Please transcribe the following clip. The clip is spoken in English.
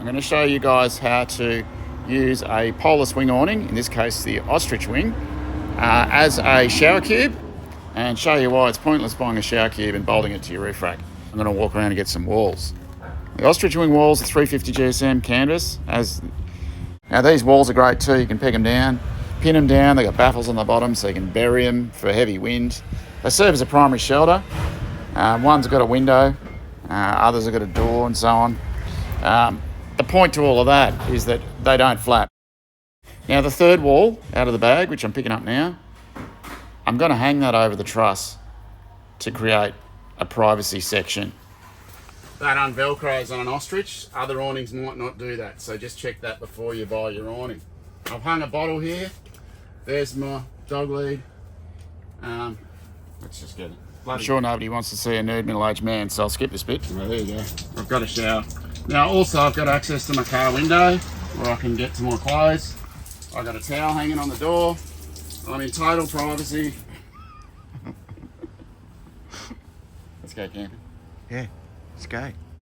I'm going to show you guys how to use a polar swing awning, in this case the Ostrich Wing, as a shower cube, and show you why it's pointless buying a shower cube and bolting it to your roof rack. I'm going to walk around and get some walls. The Ostrich Wing walls are 350 GSM canvas. Now these walls are great too. You can peg them down, pin them down. They've got baffles on the bottom so you can bury them for heavy wind. They serve as a primary shelter. One's got a window, others have got a door and so on. The point to all of that is that they don't flap. Now the third wall out of the bag, which I'm picking up now, I'm going to hang that over the truss to create a privacy section. That unvelcros on an ostrich. Other awnings might not do that, so just check that before you buy your awning. I've hung a bottle here. There's my dog lead. Let's just get it. I'm sure nobody wants to see a nude middle-aged man, so I'll skip this bit. Well, there you go. I've got a shower. Now also I've got access to my car window where I can get to my clothes. I've got a towel hanging on the door. I'm in total privacy. Let's go camping. Yeah, it's great.